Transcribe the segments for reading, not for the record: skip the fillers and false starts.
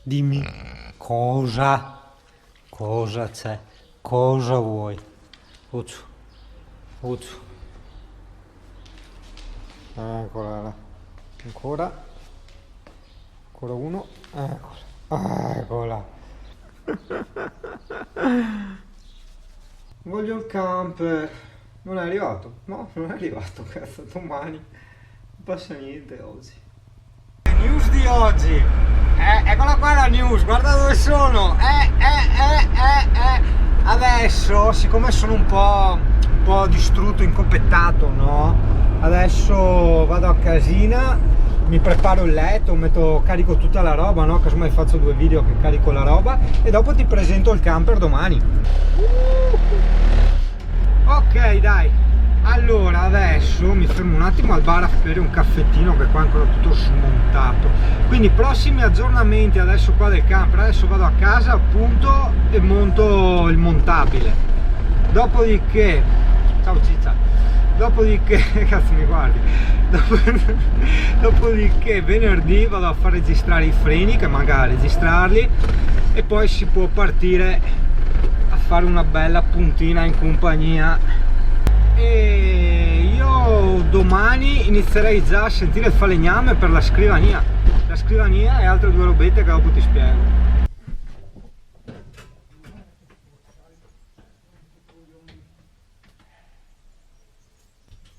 Dimmi cosa c'è, cosa vuoi. Uccio, uccio. Eccola là. Ancora uno, eccola. Voglio il camper. Non è arrivato? No, non è arrivato, cazzo, domani. Non passa niente oggi. News di oggi. Eccola qua la news, guarda dove sono. Adesso, siccome sono un po' distrutto, incoppettato, no? Adesso vado a casina, mi preparo il letto, carico tutta la roba, no? Casomai faccio 2 video che carico la roba e dopo ti presento il camper domani. Ok, dai. Allora adesso mi fermo un attimo al bar a bere un caffettino che qua è ancora tutto smontato. Quindi prossimi aggiornamenti adesso qua del camper. Adesso vado a casa appunto e monto il montabile. Dopodiché, ciao Ciccia, dopodiché, cazzo mi guardi, dopodiché venerdì vado a far registrare i freni, che manca a registrarli, e poi si può partire a fare una bella puntina in compagnia. E io domani inizierei già a sentire il falegname per la scrivania e altre 2 robette che dopo ti spiego.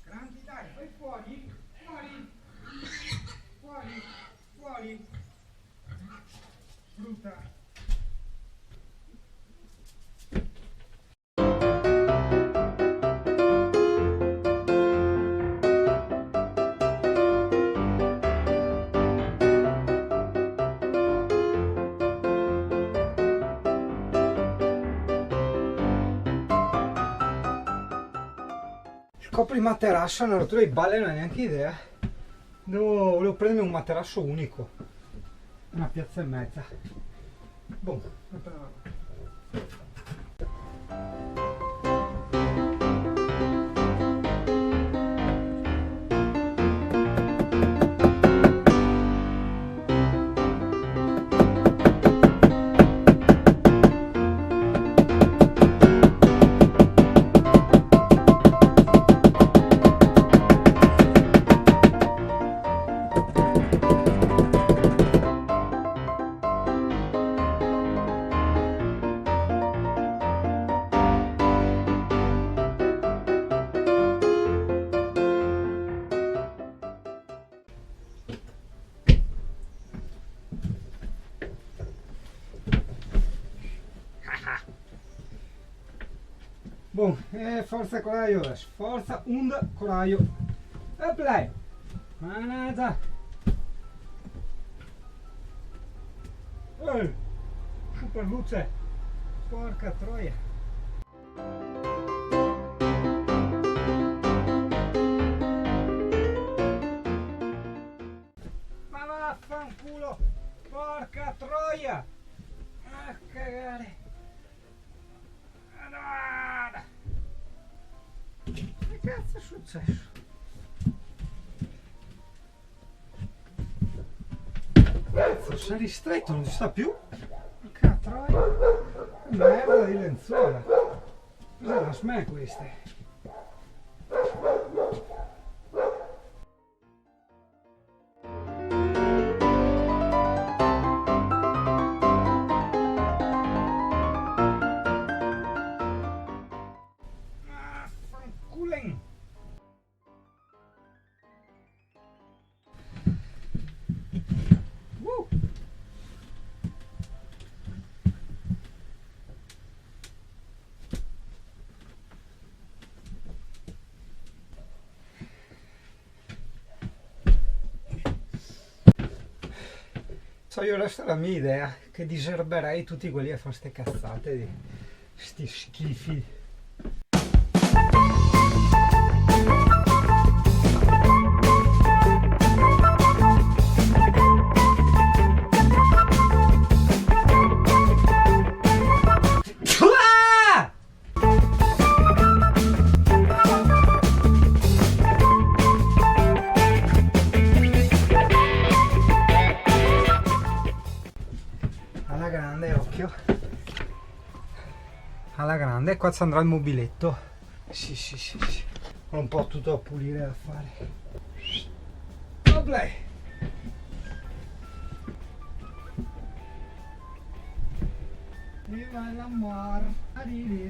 Grandi, dai, vai fuori. Brutta. Copri il materasso, una rottura di balle, non hai neanche idea. Volevo prendere un materasso unico, una piazza e mezza. Boh, Bom, forza coraggio adesso, forza und coraggio. E play. Manata. Super luce. Porca troia. Ma vaffanculo. Porca troia. A cagare. Che cazzo è successo? Cazzo, si è ristretto, non ci sta più? Porca troia! Che merda di lenzuola! Cos'è la SME queste? So, io resta la mia idea, che diserberei tutti quelli a fare ste cazzate di sti schifi. alla grande. Qua ci andrà il mobiletto. Sì. Ho un po' tutto da pulire da fare. Vabbè. Viva l'amor. Ariri.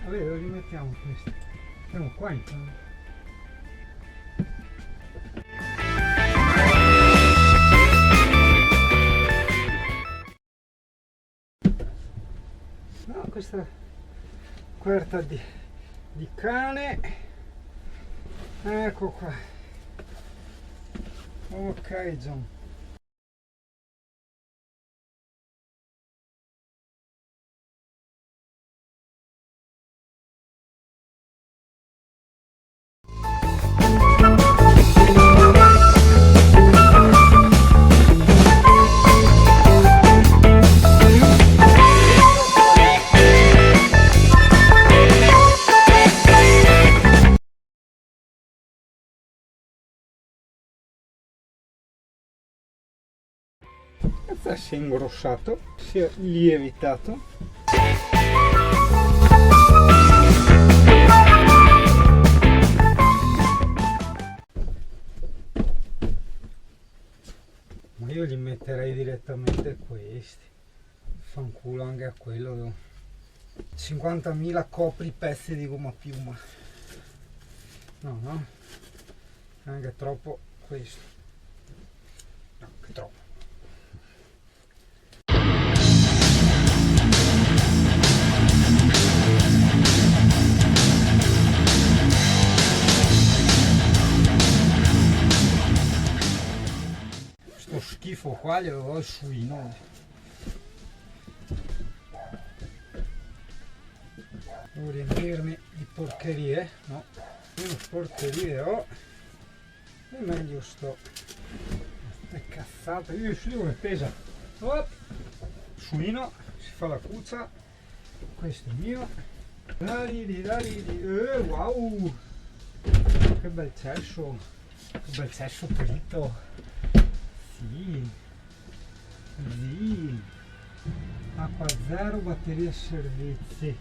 Vabbè, lo rimettiamo questo. Siamo qua intanto. No, questa coperta di cane. Ecco qua. Ok, John. Si è ingrossato, si è lievitato. Ma io gli metterei direttamente questi. Fanculo anche a quello. 50.000 copri pezzi di gomma piuma. No, è anche troppo questo. No, che troppo. Schifo qua glielo do il suino. Devo riempirmi di porcherie, no, meno porcherie ho e meglio sto. È cazzata, io come pesa. Suino, si fa la cuccia, questo è mio. Wow, che bel cesso pulito. Sì, acqua zero, batteria e servizi.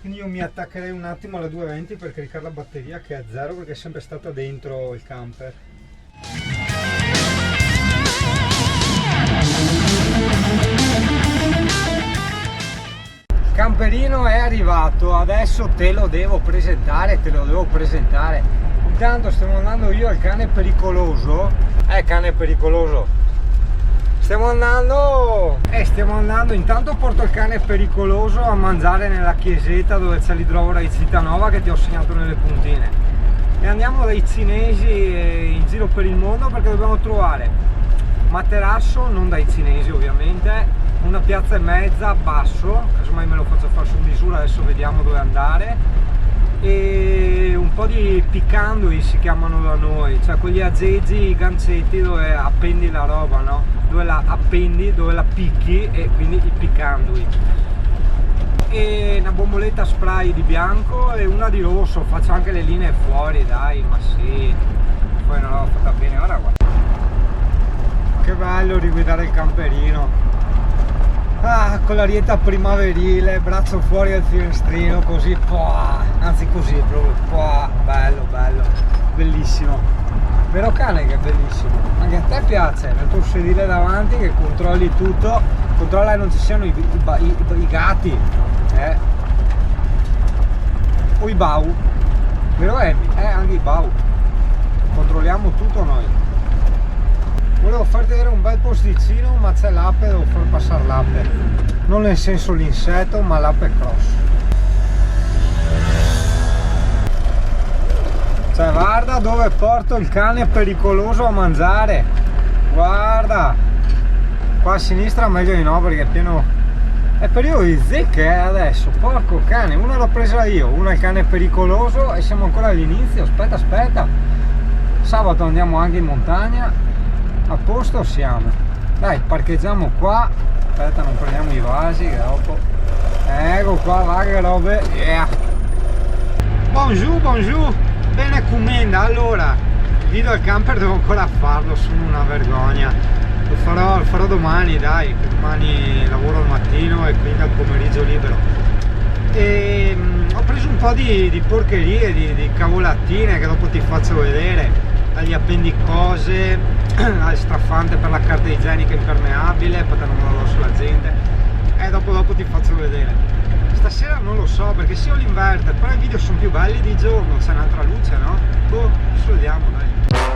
Quindi io mi attaccherei un attimo alla 220 per caricare la batteria che è a zero perché è sempre stata dentro il camper. Il camperino è arrivato, adesso te lo devo presentare. Intanto stiamo andando io al cane pericoloso. Cane pericoloso. Stiamo andando intanto porto il cane pericoloso a mangiare nella chiesetta dove c'è l'idrovora di Cittànova che ti ho segnato nelle puntine. E andiamo dai cinesi in giro per il mondo perché dobbiamo trovare materasso, non dai cinesi ovviamente, una piazza e mezza basso, casomai me lo faccio fare su misura, adesso vediamo dove andare. E un po' di piccandui si chiamano da noi, cioè quegli aggeggi, i gancetti dove appendi la roba, no? Dove la appendi, dove la picchi e quindi i piccandui. E una bomboletta spray di bianco e una di rosso, faccio anche le linee fuori, dai, ma sì, poi non l'ho fatta bene, ora guarda. Che bello riguidare il camperino. Con l'arietta primaverile, braccio fuori al finestrino, così, anzi così proprio, bello, bellissimo. Vero cane che è bellissimo, anche a te piace, nel tuo sedile davanti che controlli tutto, controlla che non ci siano i gatti, o i bau, vero Amy? Anche i bau, controlliamo tutto noi. Volevo farti vedere un bel posticino, ma c'è l'ape, devo far passare l'ape. Non nel senso l'insetto, ma l'ape cross. Cioè, guarda dove porto il cane pericoloso a mangiare. Guarda. Qua a sinistra meglio di no perché è pieno... È periodo di zecche adesso, porco cane. Una l'ho presa io, una è il cane pericoloso e siamo ancora all'inizio. Aspetta. Sabato andiamo anche in montagna. A posto siamo. Dai, parcheggiamo qua. Aspetta, non prendiamo i vasi che dopo. Ecco qua, va che robe. Bonjour. Bene commenda. Allora, il video al camper devo ancora farlo, sono una vergogna. Lo farò domani, dai, che domani lavoro al mattino e quindi al pomeriggio libero. E ho preso un po' di porcherie, di cavolatine che dopo ti faccio vedere, dagli appendicose al strafante per la carta igienica impermeabile, perché non me lo do sulla gente, e dopo ti faccio vedere. Stasera non lo so, perché se ho l'inverter, però i video sono più belli di giorno, c'è un'altra luce, no? Boh, adesso vediamo, dai.